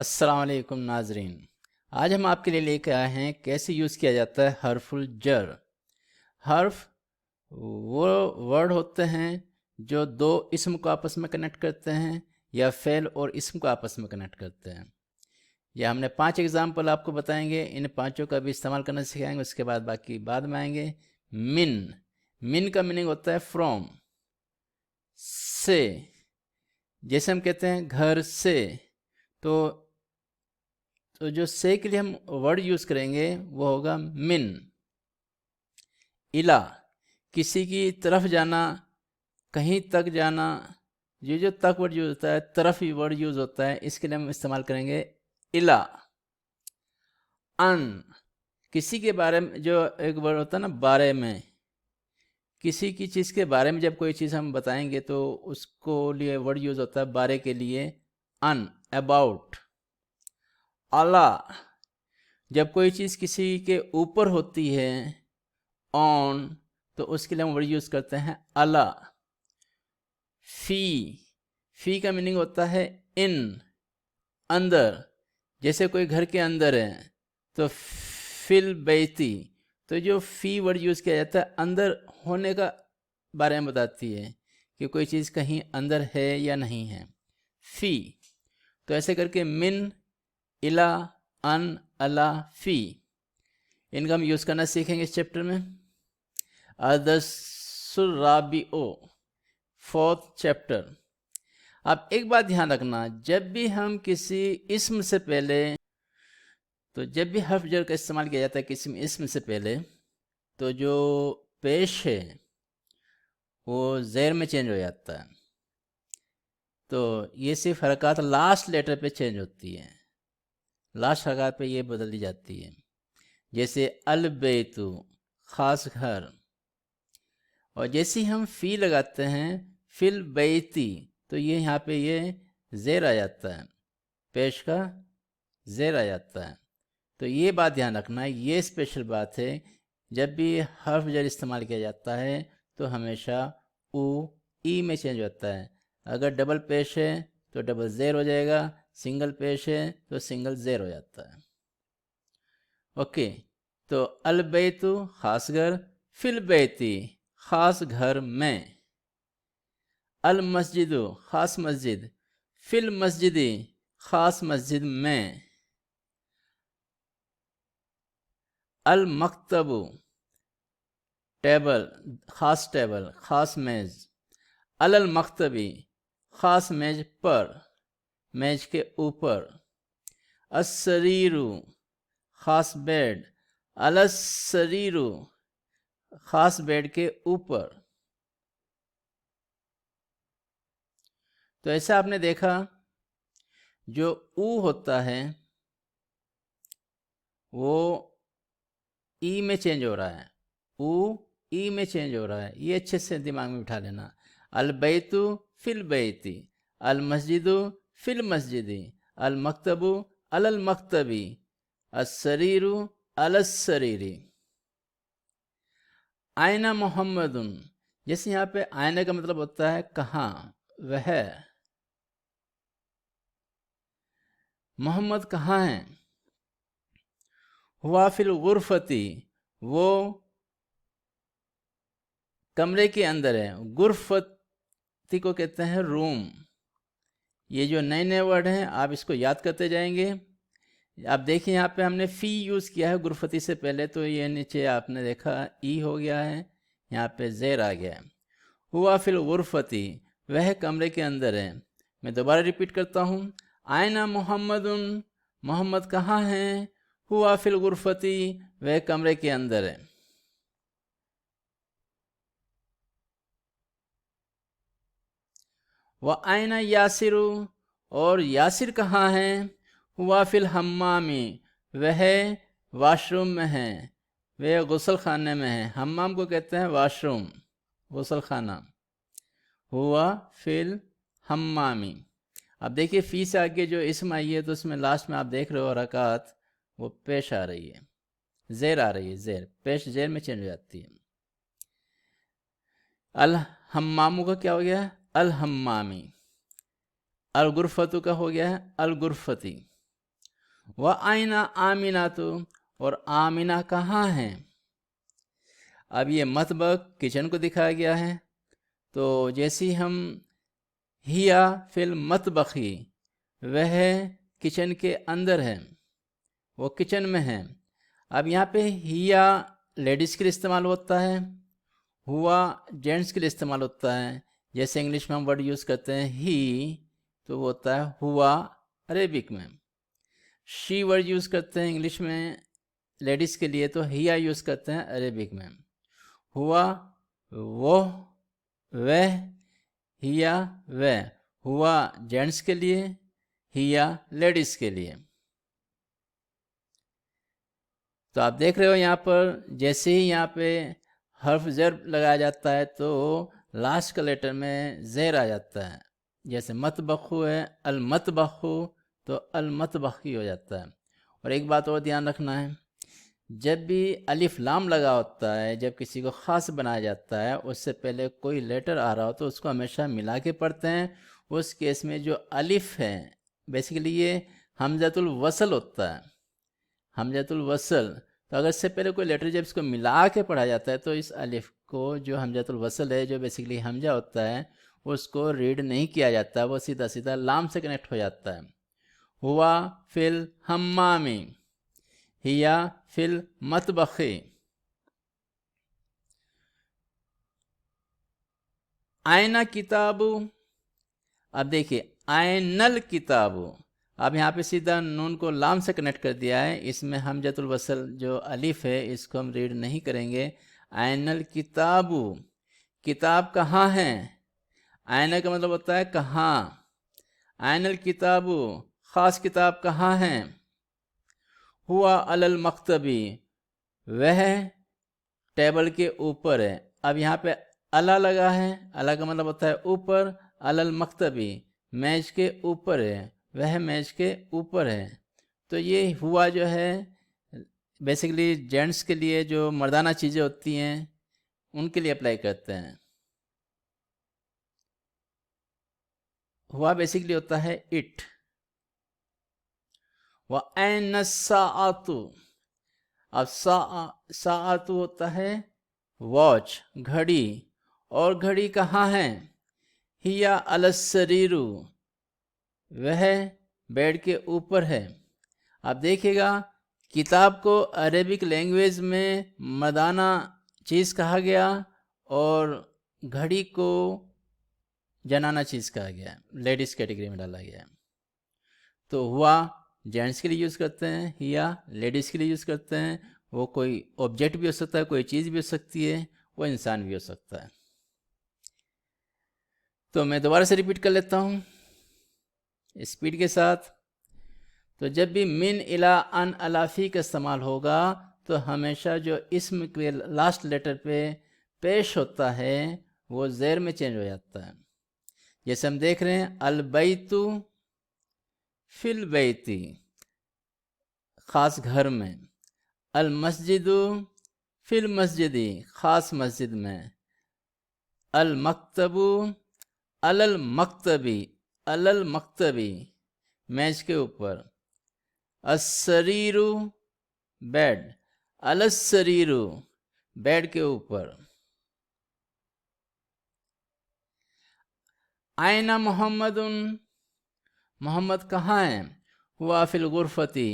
अस्सलाम वालेकुम नाजरीन। आज हम आपके लिए लेकर आए हैं कैसे यूज़ किया जाता है हर्फुल जर। हर्फ वो वर्ड होते हैं जो दो इसम को आपस में कनेक्ट करते हैं या फ़ेल और इसम को आपस में कनेक्ट करते हैं। या हमने 5 एग्जाम्पल आपको बताएंगे, इन पांचों का भी इस्तेमाल करना सिखाएंगे, उसके बाद बाकी बाद में आएंगे। मिन, मिन का मीनिंग होता है फ्रॉम, से। जैसे हम कहते हैं घर से, तो जो से के लिए हम वर्ड यूज़ करेंगे वो होगा मिन। इला, किसी की तरफ जाना, कहीं तक जाना। ये जो तक वर्ड यूज होता है, तरफ ही वर्ड यूज होता है, इसके लिए हम इस्तेमाल करेंगे इला। अन, किसी के बारे में जो एक वर्ड होता है ना, बारे में। किसी की चीज़ के बारे में जब कोई चीज़ हम बताएंगे तो उसको लिए वर्ड यूज होता है बारे के लिए अन, अबाउट। अला, जब कोई चीज़ किसी के ऊपर होती है, ऑन, तो उसके लिए हम वर्ड यूज़ करते हैं अला। फी, फी का मीनिंग होता है इन, अंदर। जैसे कोई घर के अंदर है तो फिल बैती, तो जो फी वर्ड यूज़ किया जाता है अंदर होने का बारे में बताती है कि कोई चीज़ कहीं अंदर है या नहीं है। फी, तो ऐसे करके मिन, इला, अन, अला, फी, इनका हम यूज़ करना सीखेंगे इस चैप्टर में। अदसुराबिओ, फोर्थ चैप्टर। अब एक बात ध्यान रखना, जब भी हम किसी इस्म से पहले, तो जब भी हर्फ जर का इस्तेमाल किया जाता है किसी इस्म से पहले, तो जो पेश है वो ज़ेर में चेंज हो जाता है। तो ये सिर्फ हरकत लास्ट लेटर पे चेंज होती है, लास्ट हरकत पे ये बदली जाती है। जैसे अल बेतु, ख़ास घर। और जैसे ही हम फ़ी लगाते हैं, फिल बैती, तो ये यहाँ पे ये ज़ेर आ जाता है, पेश का ज़ेर आ जाता है। तो ये बात ध्यान रखना, ये स्पेशल बात है। जब भी हर्फ जर इस्तेमाल किया जाता है तो हमेशा ऊ ई में चेंज होता है। अगर डबल पेश है तो डबल ज़ेर हो जाएगा, सिंगल पेश है तो सिंगल ज़ेर हो जाता है। ओके, तो अल बैतु, ख़ास घर, फिल बैती, ख़ास घर में। अल मस्जिदु, ख़ास मस्जिद, फिल मस्जिदी, ख़ास मस्जिद में। अल मकतबु, टेबल, ख़ास टेबल, ख़ास मेज़। अलल मकतबी, ख़ास मेज पर, मेज के ऊपर। अस्सरीरु, ख़ास बेड, अलस्सरीरु, ख़ास बेड के ऊपर। तो ऐसा आपने देखा, जो ऊ होता है वो ई में चेंज हो रहा है, ऊ ई में चेंज हो रहा है, ये अच्छे से दिमाग में बिठा लेना। अल बैतु फिल बैती, अल मस्जिदु फिल मस्जिदी, अल मकतबु अलल मकतबी, अस्सरीरु अलस्सरीरी। आयना मोहम्मदुन, जैसे यहाँ पे आयना का मतलब होता है कहाँ, वह। मोहम्मद कहाँ है? हुआ फिल गुरफती, वो कमरे के अंदर है। गुरफती को कहते हैं रूम। ये जो नए नए वर्ड हैं आप इसको याद करते जाएंगे। आप देखिए यहाँ पे हमने फ़ी यूज़ किया है गुरफती से पहले, तो ये नीचे आपने देखा ई हो गया है, यहाँ पे ज़ेर आ गया है। हुआ फिल गुरफती, वह कमरे के अंदर है। मैं दोबारा रिपीट करता हूँ, आयना मोहम्मदुन, मोहम्मद कहाँ हैं? हुआ फिल गुरफती, वह कमरे के अंदर है। वह आयना यासिरु, और यासिर कहाँ है? हुआ फिल हम्मामी, वह वाशरूम में है, वह गुसल खाने में है। हम्माम को कहते हैं वाशरूम, गुसल खाना। हुआ फिल हम्मामी। अब देखिए फ़ी से आगे जो इसम आई है तो उसमें लास्ट में आप देख रहे हो हरकत वो पेश आ रही है, ज़ेर आ रही है, ज़ेर पेश ज़ेर में चेंज हो जाती है। अल हम्मामू का क्या हो गया? अल हम्मामी। अल गुरफतु का हो गया है अल गुरफती। व आइना आमिना तो, और आमिना कहाँ है। अब ये मतबख किचन को दिखाया गया है, तो जैसे हम हिया फिल मतबखी, वह किचन के अंदर है, वो किचन में है। अब यहाँ पे हिया लेडीज़ के लिए इस्तेमाल होता है, हुआ जेंट्स के लिए इस्तेमाल होता है। जैसे इंग्लिश में हम वर्ड यूज़ करते हैं ही, तो वो होता है हुआ अरेबिक में। शी वर्ड यूज़ करते हैं इंग्लिश में लेडीज़ के लिए, तो हिया यूज़ करते हैं अरेबिक में। हुआ वो, वह, हिया वह। हुआ जेंट्स के लिए, हिया लेडीज़ के लिए। तो आप देख रहे हो यहाँ पर जैसे ही यहाँ पे हर्फ ज़र लगाया जाता है तो लास्ट का लेटर में ज़ेर आ जाता है। जैसे मतबखु है अल मतबखु, तो अल मतबखी हो जाता है। और एक बात और ध्यान रखना है, जब भी अलिफ लाम लगा होता है, जब किसी को ख़ास बनाया जाता है, उससे पहले कोई लेटर आ रहा हो तो उसको हमेशा मिला के पढ़ते हैं। उस केस में जो अलिफ है बेसिकली ये हमज़तुल वसल होता है, हमज़तुल वसल। तो अगर इससे पहले कोई लेटर जब इसको मिला के पढ़ा जाता है तो इस अलिफ को, जो हमज़तुल वसल है, जो बेसिकली हमजा होता है, उसको रीड नहीं किया जाता, वो सीधा सीधा लाम से कनेक्ट हो जाता है। हुआ फिल हम्मामी, हिया फिल मतबखी। आयना किताबु, अब देखिए आयनल किताबु, अब यहाँ पे सीधा नून को लाम से कनेक्ट कर दिया है। इसमें हमजतुल वसल जो अलिफ है इसको हम रीड नहीं करेंगे। आयनल किताबु, किताब कहाँ है। आयना का मतलब होता है कहाँ। आयनल किताबु, ख़ास किताब कहाँ है। हुआ अलल मकतबी, वह टेबल के ऊपर है। अब यहाँ पे अला लगा है, अला का मतलब होता है ऊपर। अलल मकतबी, मेज के ऊपर है, वह मेज के ऊपर है। तो ये हुआ जो है बेसिकली जेंट्स के लिए जो मर्दाना चीज़ें होती हैं उनके लिए अप्लाई करते हैं। हुआ बेसिकली होता है इट। व ऐन साआतु, अब साआतु होता है वॉच, घड़ी। और घड़ी कहाँ है। हिया अलसरीरु, वह बेड के ऊपर है। आप देखिएगा किताब को अरेबिक लैंग्वेज में मर्दाना चीज़ कहा गया और घड़ी को जनाना चीज़ कहा गया, लेडीज़ कैटेगरी में डाला गया। तो हुआ जेंट्स के लिए यूज़ करते हैं, हिया लेडीज़ के लिए यूज़ करते हैं। वो कोई ऑब्जेक्ट भी हो सकता है, कोई चीज़ भी हो सकती है, वो इंसान भी हो सकता है। तो मैं दोबारा से रिपीट कर लेता हूँ स्पीड के साथ। तो जब भी मिन इला अन अलाफी का इस्तेमाल होगा तो हमेशा जो इस्म के लास्ट लेटर पे पेश होता है वो ज़ेर में चेंज हो जाता है। जैसे हम देख रहे हैं अल बैतु फिल बैती, ख़ास घर में। अल मस्जिदु फिल मस्जिदी, ख़ास मस्जिद में। अल मकतबु अलल मकतबी, अलल मकतबी मेज के ऊपर। अस्सरीरु बेड, अलस्सरीरु बेड के ऊपर। आयना मोहम्मदुन, मोहम्मद कहाँ है। हुआ फिल गुरफती,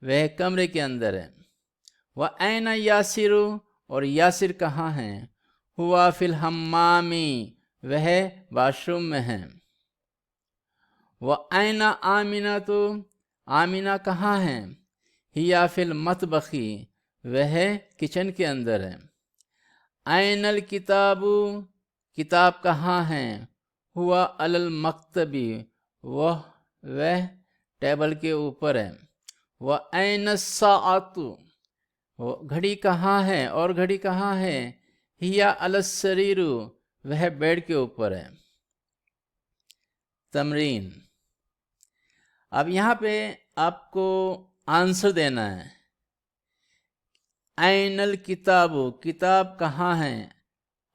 वह कमरे के अंदर है। वह आयना यासिरु, और यासिर कहाँ है। हुआ फिल हम्मामी, वह वाशरूम में है। वह आयना आमिना, तो आमिना कहाँ है। हिया फिल मतबखी, वह किचन के अंदर है। आयनल किताबु, किताब कहाँ है। हुआ अलल मकतबी, वह टेबल के ऊपर है। वह ऐन साआतु, वो घड़ी कहाँ है, और घड़ी कहाँ है। हिया अलसरीरु, वह बेड के ऊपर है। तमरीन, अब यहाँ पे आपको आंसर देना है। ऐनल किताबु, किताब कहाँ है।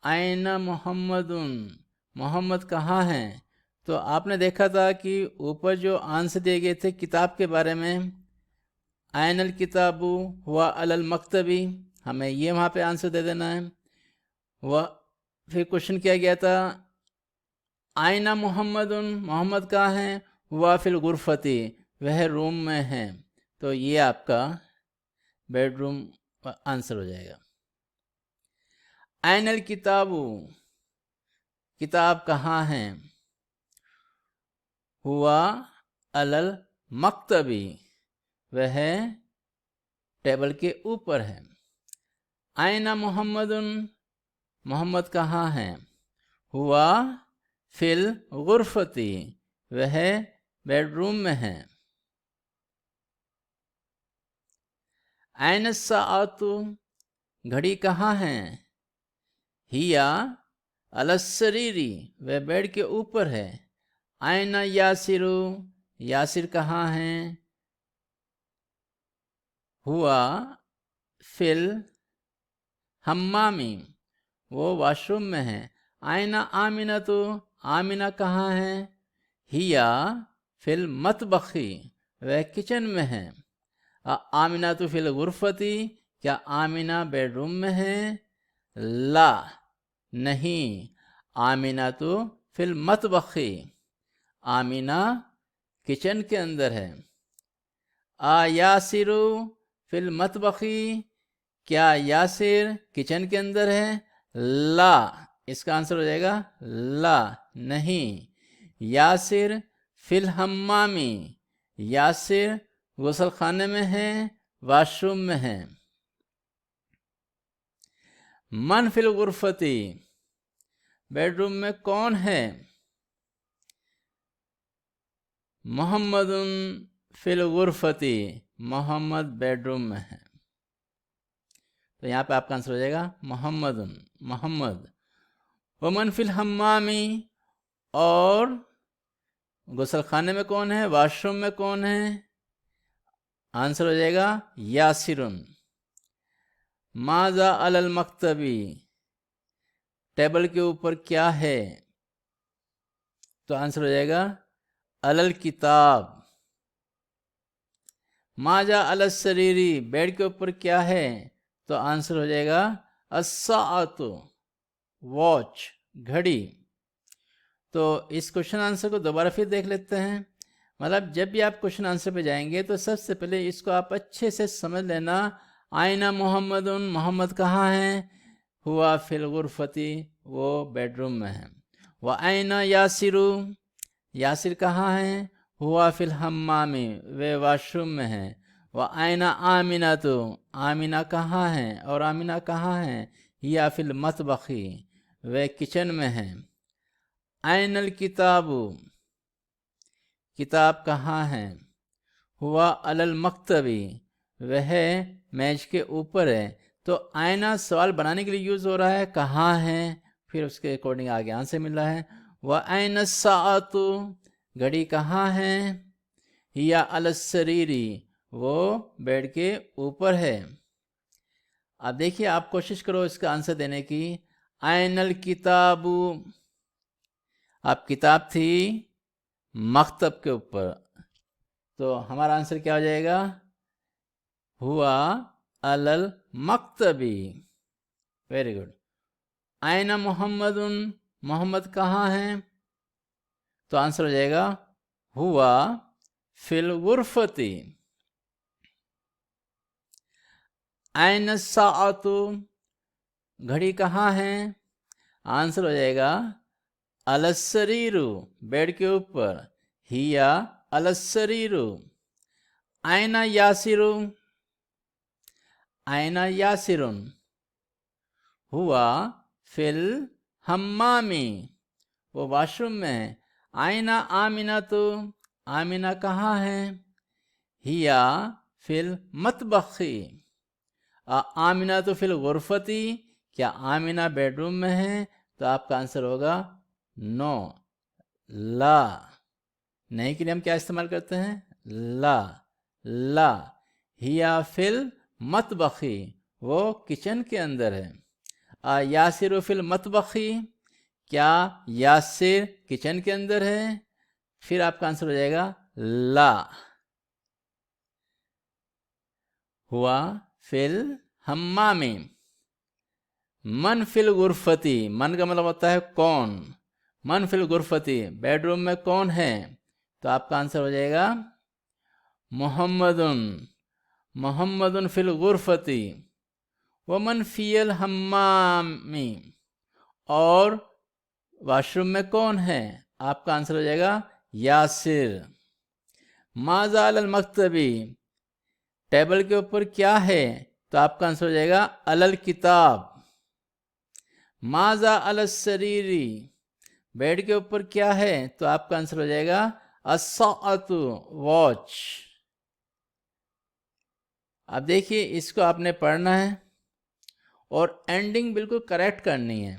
ऐना मोहम्मदुन, मोहम्मद कहाँ है। तो आपने देखा था कि ऊपर जो आंसर दिए गए थे किताब के बारे में, आयनल किताबु हुआ अलल मकतबी, हमें ये वहाँ पे आंसर दे देना है। वह फिर क्वेश्चन किया गया था आयना मोहम्मदुन, मोहम्मद कहाँ है, हुआ फिल गुरफती, वह रूम में है। तो ये आपका बेडरूम आंसर हो जाएगा। आयनल किताबु, किताब कहाँ है, हुआ अलल मकतबी, वह टेबल के ऊपर है। आयना मोहम्मदुन, मोहम्मद कहाँ है, हुआ फिल गुरफती, वह बेडरूम में है। आयन साअतु, घड़ी कहाँ है, हिया अलसरीरी, वह बेड के ऊपर है। आयना यासिरु, यासिर कहाँ है, हुआ फिल हम्मामी, वो वॉशरूम में है। आयना आमिना, तो आमिना कहाँ है, हिया फिल मतबखी, वह किचन में है। आमिना तो फिल गुरफती, क्या आमिना बेडरूम में है, ला नहीं, आमिना तो फिल मतबखी, आमिना किचन के अंदर है। यासिरु फिल मतबखी, क्या यासिर किचन के अंदर है, ला, इसका आंसर हो जाएगा ला नहीं, यासिर फिल हम्मामी, यासिर गुसल खाने में है, वॉशरूम में है। मन फिल गुरफती, बेडरूम में कौन है, मोहम्मदुन फिल गुरफती, मोहम्मद बेडरूम में है। तो यहाँ पे आपका आंसर हो जाएगा मोहम्मदुन, मोहम्मद। वमन फिल हम्मामी, और गुसल खाने में कौन है, वॉशरूम में कौन है, आंसर हो जाएगा यासिरुन। माजा अलल मकतबी, टेबल के ऊपर क्या है, तो आंसर हो जाएगा अलल किताब। माजा अलल सरीरी, बेड के ऊपर क्या है, तो आंसर हो जाएगा अस्साअतु, वॉच, घड़ी। तो इस क्वेश्चन आंसर को दोबारा फिर देख लेते हैं। मतलब जब भी आप क्वेश्चन आंसर पे जाएंगे तो सबसे पहले इसको आप अच्छे से समझ लेना। आयना मोहम्मदुन, मोहम्मद कहाँ है, हुआ फिल गुरफती, वो बेडरूम में है। वह आयना यासिरु, यासिर कहाँ है, हुआ फिल हम्मामी, वे वॉशरूम में है। वह आयना आमिना, तो आमिना कहाँ है, और आमिना कहाँ है, या फिल मतबखी, वे किचन में है। आयनल किताबु, किताब कहाँ है, हुआ अलल मकतबी, वह मेज के ऊपर है। तो आयना सवाल बनाने के लिए यूज़ हो रहा है, कहाँ है, फिर उसके अकॉर्डिंग आगे आंसर मिल रहा है। वह आयन साअतु, घड़ी कहाँ है, या अलसरीरी, वो बेड के ऊपर है। अब देखिए, आप कोशिश करो इसका आंसर देने की। आयनल किताबु, अब किताब थी मकतब के ऊपर, तो हमारा आंसर क्या हो जाएगा, हुआ अलल मकतबी। Very good. आयना मोहम्मदुन, मोहम्मद कहाँ है, तो आंसर हो जाएगा हुआ फिल गुरफती। आयन साअतु, घड़ी कहाँ है, आंसर हो जाएगा अलसरीरु, बेड के ऊपर, हिया अलसरीरु। आयना यासिरु, आयना यासिरुन, हुआ फिल हम्मामी, वो वॉशरूम में है। आयना आमिना, तो आमिना कहाँ है, हिया फिल मतबखी। आमिना तो फिल गुरफती, क्या आमिना बेडरूम में है, तो आपका आंसर होगा नो, ला। नहीं के लिए हम क्या इस्तेमाल करते हैं, ला, ला। हिया फिल मतबखी, वो किचन के अंदर है। यासिर फिल मतबखी, क्या यासिर किचन के अंदर है, फिर आपका आंसर हो जाएगा ला। हुआ फिल हम्मामी। मन फिल गुरफती, मन का मतलब होता है कौन। मन फिल गुरफती, बेडरूम में कौन है, तो आपका आंसर हो जाएगा मोहम्मदुन। मोहम्मदुन फिल गुरफती। वमन फियल हम्मामी, और वॉशरूम में कौन है, आपका आंसर हो जाएगा यासिर। माज़ाल अल मकतबी, टेबल के ऊपर क्या है, तो आपका आंसर हो जाएगा अलल किताब। माज़ा अल सरीरी, बेड के ऊपर क्या है, तो आपका आंसर हो जाएगा अस्साअतु, वॉच। अब देखिए इसको आपने पढ़ना है और एंडिंग बिल्कुल करेक्ट करनी है।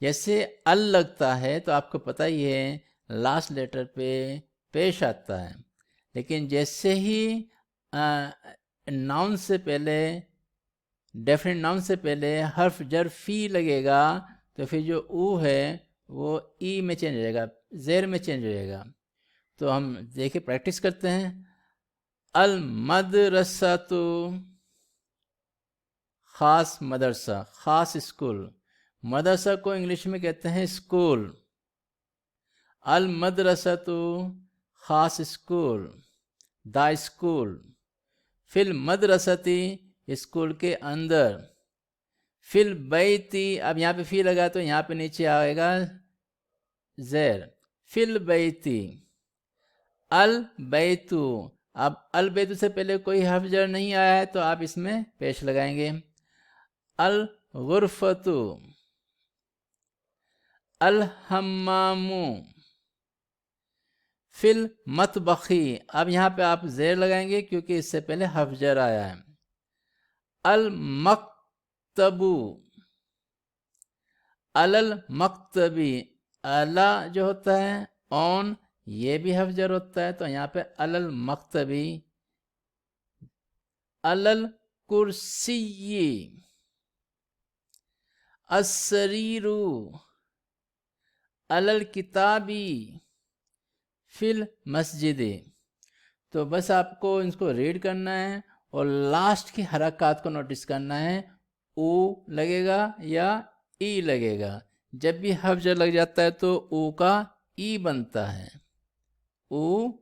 जैसे अल लगता है तो आपको पता ही है लास्ट लेटर पे पेश आता है, लेकिन जैसे ही नाउन से पहले, डेफिनेट नाउन से पहले हर्फ जर फी लगेगा तो फिर जो ऊ है वो ई में चेंज हो जाएगा, ज़ेर में चेंज हो जाएगा। तो हम देखिए प्रैक्टिस करते हैं। अल मदरसतु, ख़ास मदरसा, ख़ास स्कूल। मदरसा को इंग्लिश में कहते हैं स्कूल। अल मदरसतु, ख़ास स्कूल, द स्कूल। फिल मदरसती, स्कूल के अंदर। फिल बैती, अब यहाँ पे फी लगा तो यहाँ पे नीचे आएगा ज़ेर, फिल बैती। अल बैतु, अब अल बैतु से पहले कोई हर्फ जर नहीं आया है तो आप इसमें पेश लगाएंगे। अल गुरफतु। अल हम्मामु। फिल मतबखी, अब यहाँ पे आप ज़ेर लगाएंगे क्योंकि इससे पहले हर्फ जर आया है। अल मक्तबू। अलल मक्तबी, अला जो होता है ऑन, ये भी हर्फ जर होता है तो यहाँ पे अलल मक्तबी। अलल कुर्सिय्यी। अस्सरीरु। अलल किताबी। फिल मस्जिदी। तो बस आपको इसको रीड करना है और लास्ट की हरकत को नोटिस करना है। ऊ लगेगा या ई लगेगा। जब भी हर्फ जर लग जाता है तो ऊ का ई बनता है, ऊ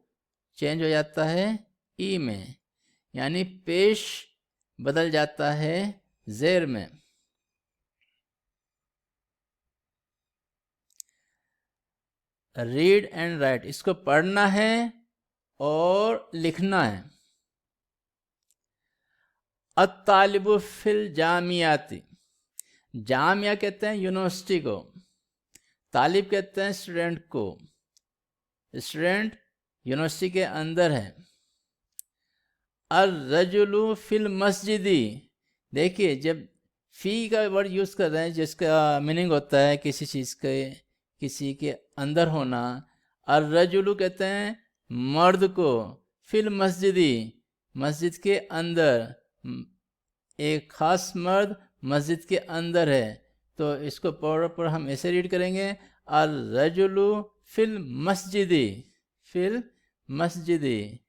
चेंज हो जाता है ई में, यानी पेश बदल जाता है ज़ेर में। रीड एंड राइट, इसको पढ़ना है और लिखना है। अत्तालिबु फिल जामियाती, जामिया कहते हैं यूनिवर्सिटी को, तालिब कहते हैं स्टूडेंट को। स्टूडेंट यूनिवर्सिटी के अंदर है। अर रजुलु फिल मस्जिदी, देखिए जब फ़ी का वर्ड यूज़ कर रहे हैं जिसका मीनिंग होता है किसी चीज़ के, किसी के अंदर होना। अर रजुलु कहते हैं मर्द को, फिल मस्जिदी, मस्जिद के अंदर, एक ख़ास मर्द मस्जिद के अंदर है। तो इसको पर हम ऐसे रीड करेंगे, अर रजुलु फिल मस्जिदी, फिल मस्जिदी।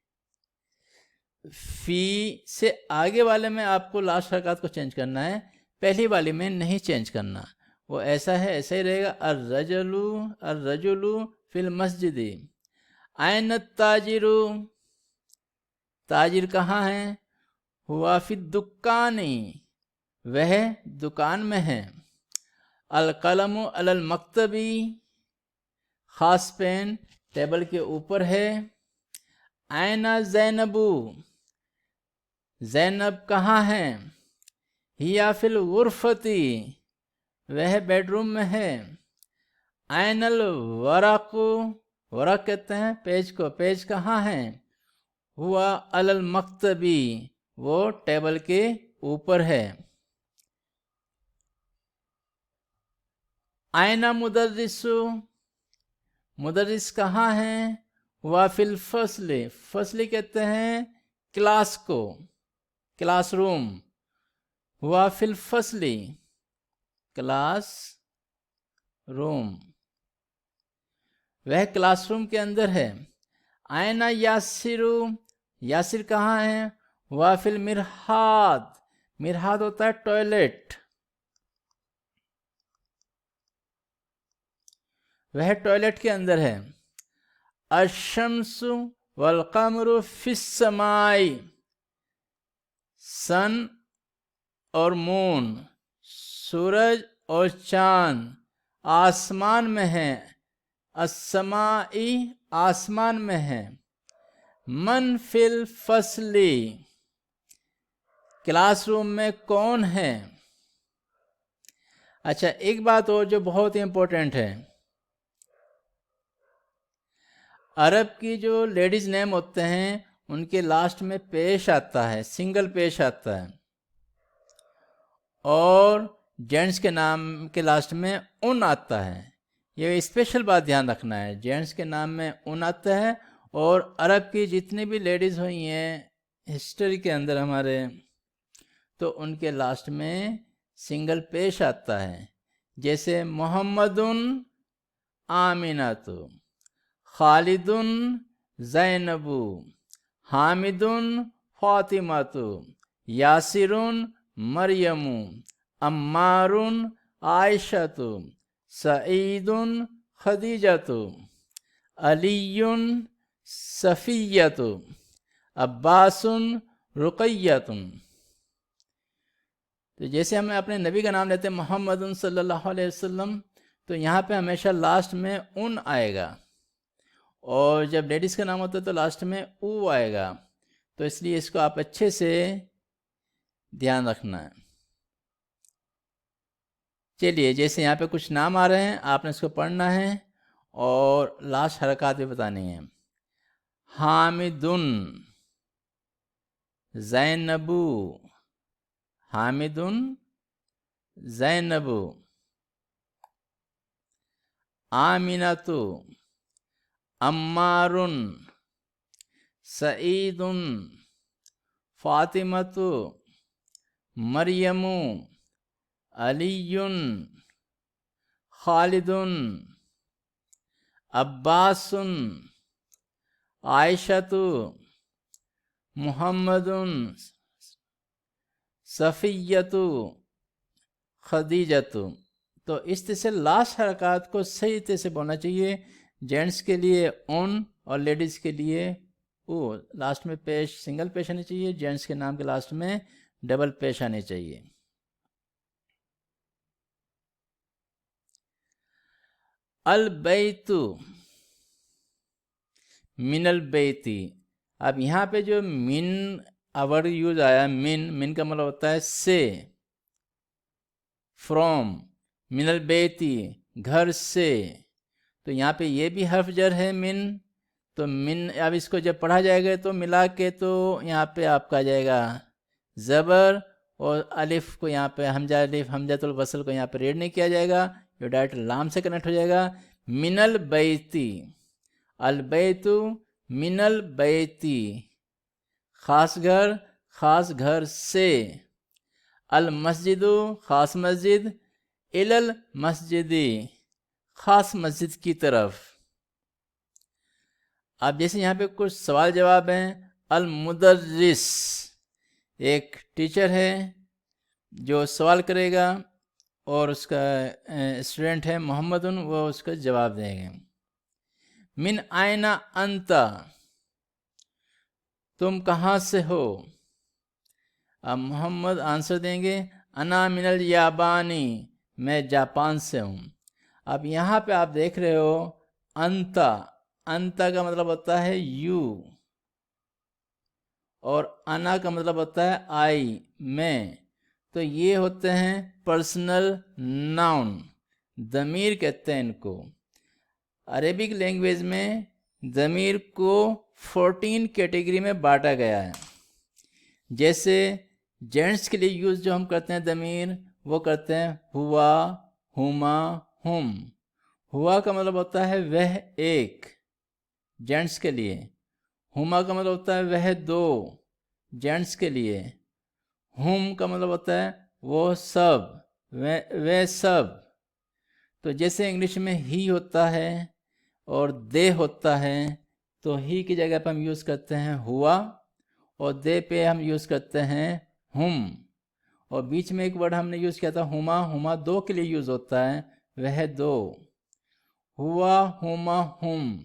फ़ी से आगे वाले में आपको लास्ट हरकत को चेंज करना है, पहली वाली में नहीं चेंज करना, वो ऐसा है ऐसा ही रहेगा। अर रजुलु फिल मस्जिदी। आयन ताजिरु, ताजिर कहाँ है, हुआ फिर दुकानी, वह दुकान में है। अल कलमु अलल मकतबी, ख़ास पेन टेबल के ऊपर है। आयना ज़ैनबू, ज़ैनब कहाँ है। हिया फिल गुरफती, वह बेडरूम में है। आयनल वरक़ु, वरक़ कहते हैं पेज को, पेज कहाँ है। हुआ अलल मकतबी, वो टेबल के ऊपर है। आयना मुदर्रिसु, मुदर्रिस कहाँ है। हुआ फिल फसले, फसले कहते हैं क्लास को, क्लासरूम। हुआ फिल फसली, क्लास रूम, वह क्लासरूम के अंदर है। आयना यासिरु, यासिर कहाँ है। वाफिल मिरहाद, मिरहाद होता है टॉयलेट, वह टॉयलेट के अंदर है। अशम्सु वल कमरु फिस समाई, सन और मून, सूरज और चांद आसमान में है। अस्समाई, आसमान में है। मन फिल फसली, क्लासरूम में कौन है। अच्छा, एक बात और जो बहुत इंपॉर्टेंट है, अरब की जो लेडीज नेम होते हैं उनके लास्ट में पेश आता है, सिंगल पेश आता है, और जेंट्स के नाम के लास्ट में उन आता है। ये स्पेशल बात ध्यान रखना है, जेंट्स के नाम में उन आता है, और अरब की जितनी भी लेडीज़ हुई हैं हिस्ट्री के अंदर हमारे, तो उनके लास्ट में सिंगल पेश आता है। जैसे मोहम्मदुन आमिनातु, खालिदुन ज़ैनबु, हामिदुन फातिमातु, यासिरुन मरियमु, अम्मारुन आयशतु, सईदुन खदीजतु, अलीयुन सफ़ियतु, अब्बासुन रुक़य्यतुन। तो जैसे हम अपने नबी का नाम लेते हैं मोहम्मदुन सल्लल्लाहु अलैहि वसल्लम, तो यहाँ पे हमेशा लास्ट में उन आएगा, और जब लेडीज़ का नाम होता है तो लास्ट में ऊ आएगा। तो इसलिए इसको आप अच्छे से ध्यान रखना है। चलिए, जैसे यहाँ पे कुछ नाम आ रहे हैं, आपने इसको पढ़ना है और लास्ट हरकत भी बतानी है। हामिदुन, ज़ैनबू, हामिदुन ज़ैनबू, आमिनतु, अम्मारुन, सईदुन, फातिमतु, मरियमु, अलीयुन, खालिदुन, अब्बासुन, आयशतु, मुहम्मदुन, सफ़ियतु, खदीजतु। तो इस तरह से लास्ट हरकत को सही तरह से बोलना चाहिए। जेंट्स के लिए उन और लेडीज़ के लिए ओ, लास्ट में पेश सिंगल पेश आनी चाहिए, जेंट्स के नाम के लास्ट में डबल पेश आनी चाहिए। अल बैतु मिनल बैती। अब यहाँ पे जो मिन वर्ड यूज आया, मिन का मतलब होता है से, फ्रॉम, मिनल बैती घर से। तो यहाँ पे ये भी हर्फ जर है मिन। तो मिन, अब इसको जब पढ़ा जाएगा तो मिला के तो यहाँ पे आपका आ जाएगा ज़बर, और अलिफ को यहाँ पे हमजा, अलिफ हमजातुल वसल को यहाँ पे रेड नहीं किया जाएगा, जो डायरेक्ट लाम से कनेक्ट हो जाएगा। मिनल बैती, अल बैतु मिनल बैती, खास घर से। अल मस्जिदु, खास मस्जिद, इलल मस्जिदी, खास मस्जिद की तरफ। अब जैसे यहाँ पे कुछ सवाल जवाब हैं। अल मुदर्रिस, एक टीचर है जो सवाल करेगा, और उसका स्टूडेंट है मोहम्मदुन, वो उसका जवाब देंगे। मिन आयना अंता, तुम कहाँ से हो। अब मोहम्मद आंसर देंगे, अना मिनल याबानी, मैं जापान से हूँ। अब यहाँ पे आप देख रहे हो अंता, अंता का मतलब होता है यू, और अना का मतलब होता है आई, मैं। तो ये होते हैं पर्सनल नाउन, ज़मीर कहते हैं इनको। अरेबिक लैंग्वेज में ज़मीर को 14 कैटेगरी में बांटा गया है। जैसे जेंट्स के लिए यूज़ जो हम करते हैं ज़मीर, वो करते हैं हुआ, हुमा, हुम। हुआ का मतलब होता है वह एक, जेंट्स के लिए। हुमा का मतलब होता है वह दो, जेंट्स के लिए। हुम का मतलब होता है वो सब, वे सब। तो जैसे इंग्लिश में ही होता है और दे होता है, तो ही की जगह पर हम यूज़ करते हैं हुआ, और दे पे हम यूज़ करते हैं हुम। और बीच में एक वर्ड हमने यूज़ किया था हुमा, हुमा दो के लिए यूज़ होता है, वह दो, हुआ, हुमा, हुम।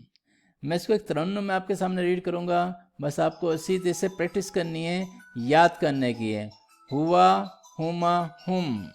मैं इसको एक तरन्नुम में आपके सामने रीड करूँगा, बस आपको इसी तरह से प्रैक्टिस करनी है, याद करने की है। हुआ, हुमा, हुम।